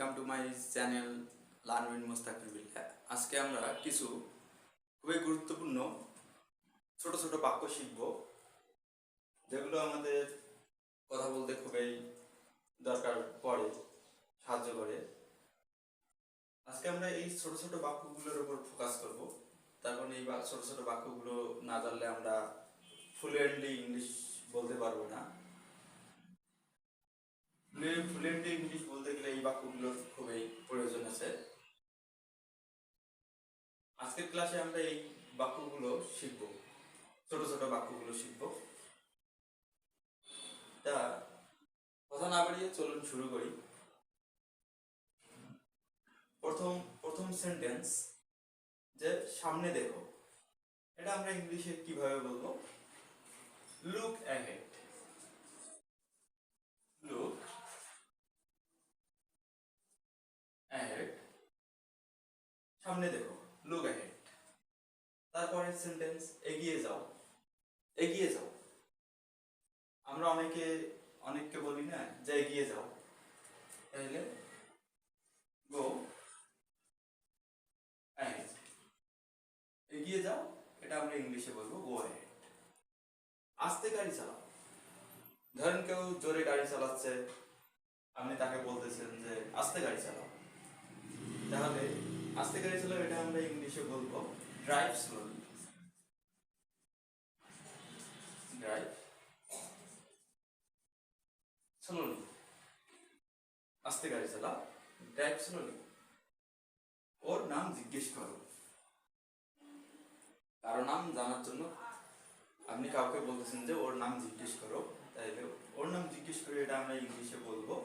Welcome to my channel learn with Mustakib. আজকে আমরা কিছু খুবই গুরুত্বপূর্ণ ছোট ছোট বাক্য শিখব, যেগুলো আমাদের কথা বলতে খুবই দরকার পড়ে, সাহায্য করে। আজকে আমরা এই ছোট ছোট বাক্যগুলোর উপর ফোকাস করব। তারপর এই ছোট ছোট বাক্যগুলো না জানলে আমরা ফ্লুয়েন্টলি ইংলিশ বলতে পারবো না। ফ্লুয়েন্টলি ইংলিশ বলতে গেলে এই বাক্যগুলোর খুবই প্রয়োজন আছে। আজকের ক্লাসে আমরা এই বাক্যগুলো শিখব, ছোট ছোট বাক্যগুলো শিখব। তা কথা না বাড়িয়ে চলুন শুরু করি। প্রথম প্রথম সেন্টেন্স, যে সামনে দেখো, এটা আমরা ইংলিশে কিভাবে বলবো? Look ahead. লুক অ্যাহেড, সামনে দেখো, লুক অ্যাহেড। তারপরের সেন্টেন্স, এগিয়ে যাও। এগিয়ে যাও, আমরা অনেককে বলি না যে এগিয়ে যাও, তাহলে গো অ্যাহেড। এগিয়ে যাও, এটা আমরা ইংলিশে বলবো গো অ্যাহেড। আস্তে গাড়ি চালাও, ধরেন কেউ জোরে গাড়ি চালাচ্ছে, আপনি তাকে বলতেছেন যে আস্তে গাড়ি চালাও, তাহলে আস্তে গাড়ি চালাও এটা আমরা ইংলিশে বলবো ড্রাইভ স্লোলি। ড্রাইভ স্লোলি, আস্তে গাড়ি চালাও, ড্রাইভ স্লোলি। ওর নাম জিজ্ঞেস করো, কারো নাম জানার জন্য আপনি কাউকে বলতেছেন যে ওর নাম জিজ্ঞেস করো, তাইলে ওর নাম জিজ্ঞেস করে এটা আমরা ইংলিশে বলবো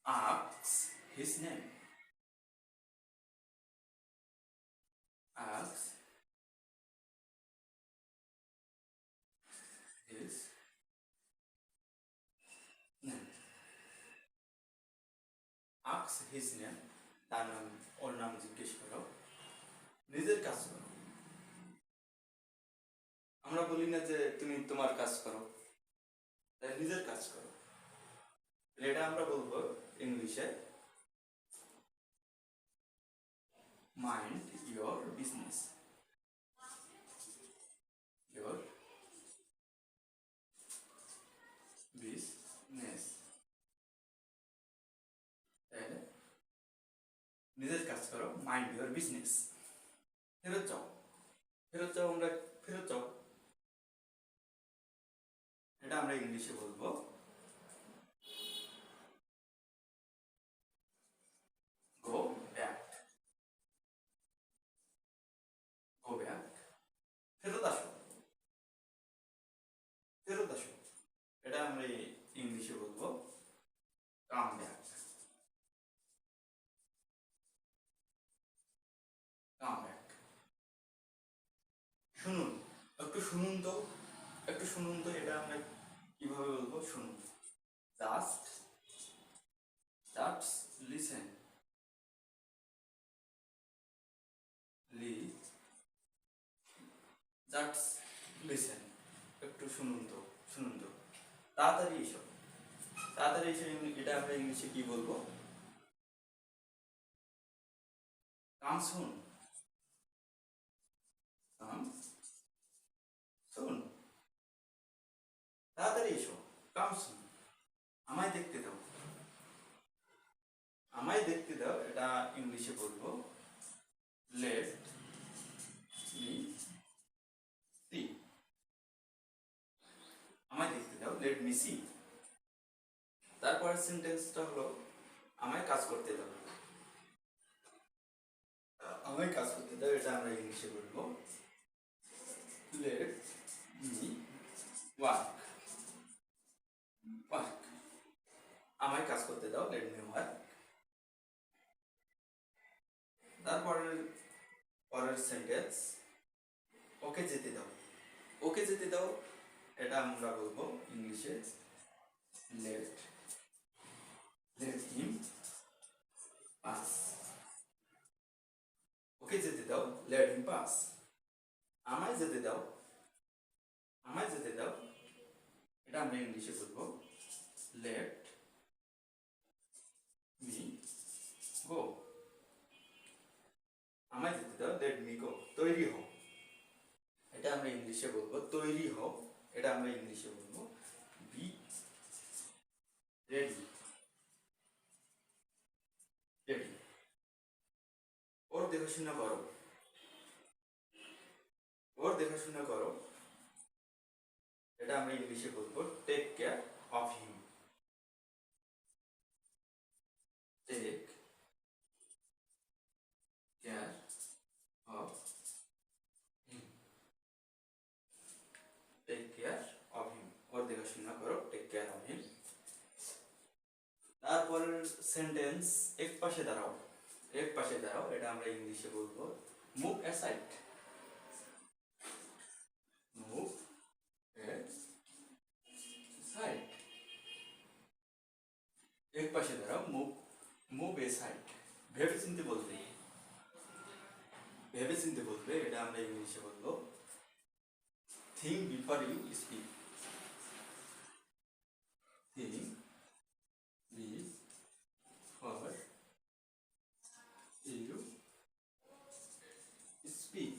ask his name. Ask his name. Ask his name, তার নাম, ওর নাম জিজ্ঞেস করো। নিজের কাজ করো, আমরা বলি না যে তুমি তোমার কাজ করো, তাই নিজের কাজ করো, এটা আমরা বলবো ইংলিশে mind your business. Your business, তাহলে নিজের কাজ করো, মাইন্ড ইয়োর বিজনেস। ফেরত যাও, ফেরত যাও, আমরা ফেরত যাও, এটা আমরা ইংলিশে বলবো গো ব্যাক। গো ব্যাক, ফেরত আসো, ফেরত আসো, এটা আমরা ইংলিশে বলবো কাম ব্যাক। Come back. শুনুন, একটু শুনুন তো, একটু শুনুন তো, এটা আমরা কিভাবে বলবো? শুনুন, just just listen. Just listen, একটু শুনুন তো, শুনুন তো, তাড়াতাড়ি এসো, তাড়াতাড়ি এসো, এটা আমরা ইংলিশে কি বলবো? কাম শুন। কাম শুন, তাড়াতাড়ি এসো, কাম শুন। আমায় দেখতে দাও, আমায় দেখতে দাও, এটা ইংলিশে বলবো লেট মি সি। আমায় দেখতে দাও, লেট মি সি। তারপরের সেন্টেন্সটা হলো আমায় কাজ করতে দাও। আমায় কাজ করতে দাও, এটা আমরা ইংলিশে বলবো লেট মি ওয়ার্ক। ওয়ার্ক, আমায় কাজ করতে দাও, লেট মি ওয়ার্ক। তারপরের পরের সেন্টেন্স, ওকে যেতে দাও। ওকে যেতে দাও, এটা আমরা বলবো ইংলিশে লেট লেট হিম পাস। ওকে যেতে দাও, লেট হিম পাস। আমায় যেতে দাও, আমায় যেতে দাও, এটা আমরা ইংলিশে বলবো লেট তৈরি হও, এটা আমরা ইংলিশে বলবো বি রেডি। রেডি। ওর দেখাশোনা করো, ওর দেখাশোনা করো, এটা আমরা ইংলিশে বলবো take care of him. Take care of him. Take care of him, ওর দেখাশোনা করো, টেক কেয়ার অফ হিম। তারপরের সেন্টেন্স এক পাশে দাঁড়াও। এক পাশে দাঁড়াও, এটা আমরা ইংলিশে বলবো মুভ অ্যাসাইড। Move aside. এক পাশে দাঁড়াও, মুভ মুভ অ্যাসাইড। ভেবে চিনতে বলবে, ভেবে চিনতে বলবে, এটা আমরা ইংলিশে বলবো think before you speak. Think before you speak.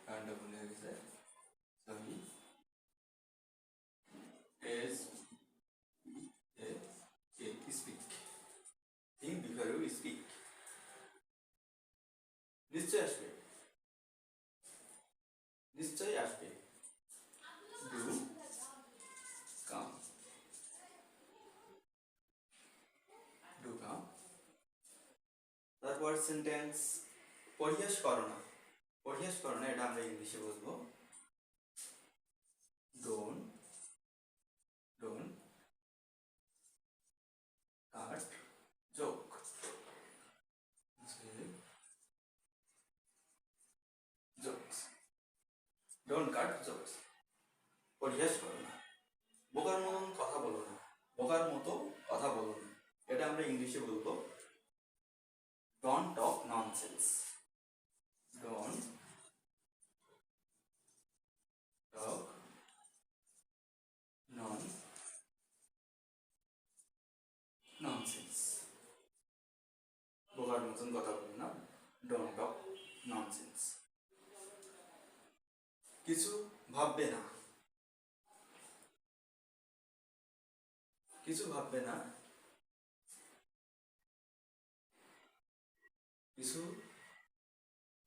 কারণটা ভুলে গেছে, সরি। এস এ speak. Think before you speak. নিশ্চয় আসবে, নিশ্চয়ই আসবে। Do come. Do come. তারপর সেন্টেন্স পরিহাস করো না। পরিহাস করো না, এটা আমরা ইংলিশে বলবো don't don't cut joke. Jokes. Don't cut jokes. পরিহাস করো না, বোকার মতন কথা বলো না, বোকার মতো কথা বলো না, এটা আমরা ইংলিশে বলবো don't talk nonsense. Don't talk nonsense. বোকার মতন কথা বলো না, ডোন্ট টক ননসেন্স। কিছু ভাববে না, কিছু ভাববে না, কিছু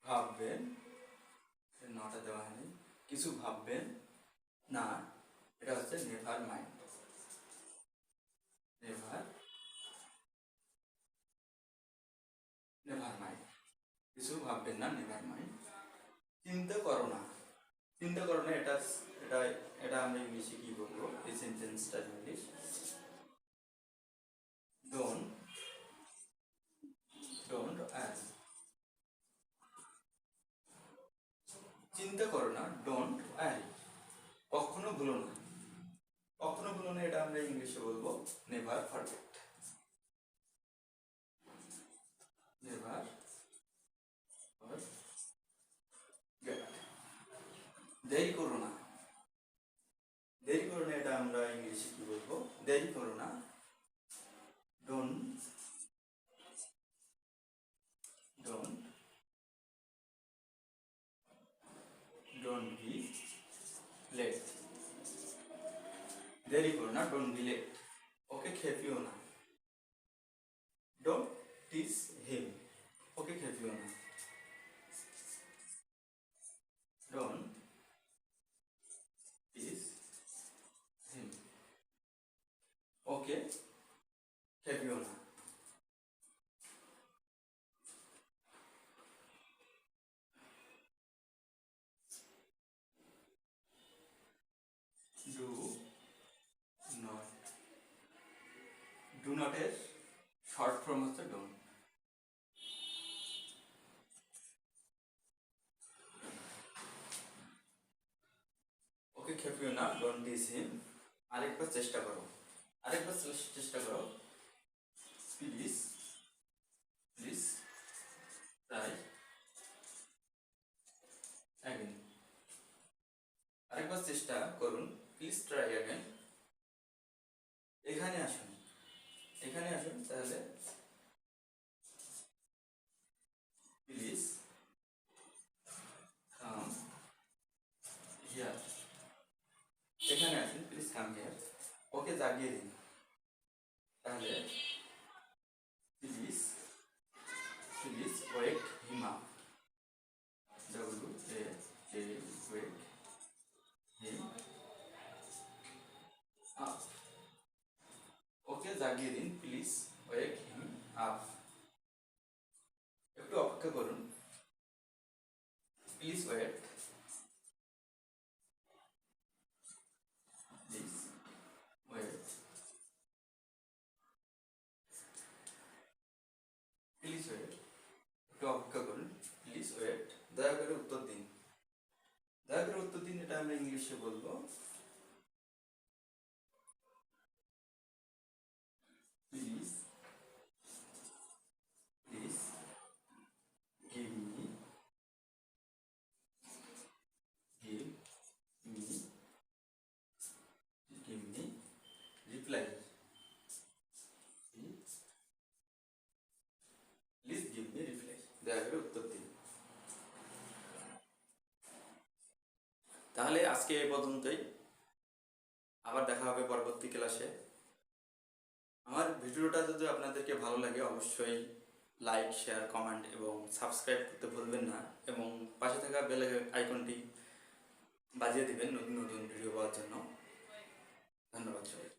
ভাববেন, নটা দেওয়া হয়নি, কিছু ভাববেন না, এটা হচ্ছে never mind. Never never mind. কিছু ভাববেন না, নেভার মাইন্ড। চিন্তা করো না, চিন্তা করো না, এটা এটা এটা আমরা ইংলিশে কি বলবো, এই সেন্টেন্সটা ইংলিশ ডোন্ট ডোন্ট অ্যাজ। চিন্তা করো না, ডোন্ট অ্যাজ। কখনো ভুলো না, কখনো ভুলো না, এটা আমরা ইংলিশে বলবো নেভার ফরগেট। Never forget. দেরি করো না, দেরি করো না, এটা আমরা ইংলিশে কি বলবো, দেরি করো না, don't don't don't be late. দেরি করো না, ডোন্ট বি লেট। ওকে খেপিও না, ডোন্ট টিজ হিম। ওকে খেপিও না, ডোন্ট টিজ হিম। ওকে খেপিও না। Do not. ডু নটের শর্ট ফর্ম হচ্ছে ডোন্ট। ওকে খেপিও না, ডোন্ট টিজ হিম। আরেকবার চেষ্টা করো, আরেকবার চেষ্টা করো, প্লিজ প্লিজ ট্রাই অ্যাগেন। আরেকবার চেষ্টা করুন, প্লিজ ট্রাই অ্যাগেন। এখানে আসুন, এখানে আসুন, তাহলে প্লিজ কাম হিয়ার, ওকে জাগিয়ে দিন। তাহলে please please wake him up, wake him up, ওকে জাগিয়ে দিন, প্লিজ ওয়েক হিম আপ। একটু অপেক্ষা করুন, please wait, please wait, please wait, একটু অপেক্ষা করুন, প্লিজ ওয়েট, দয়া করে উত্তর দিন। দয়া করে উত্তর দিন, এটা আমরা ইংলিশে বলবো please, please give me, give me, give me reply, please give me reply, দয়া করে উত্তর দিন। তাহলে আজকে এই পর্যন্তই, আবার দেখা হবে পরবর্তী ক্লাসে। আমার ভিডিওটা যদি আপনাদেরকে ভালো লাগে অবশ্যই লাইক, শেয়ার, কমেন্ট এবং সাবস্ক্রাইব করতে ভুলবেন না, এবং পাশে থাকা বেল আইকনটি বাজিয়ে দিবেন নতুন নতুন ভিডিও পাওয়ার জন্য। ধন্যবাদ সবাই।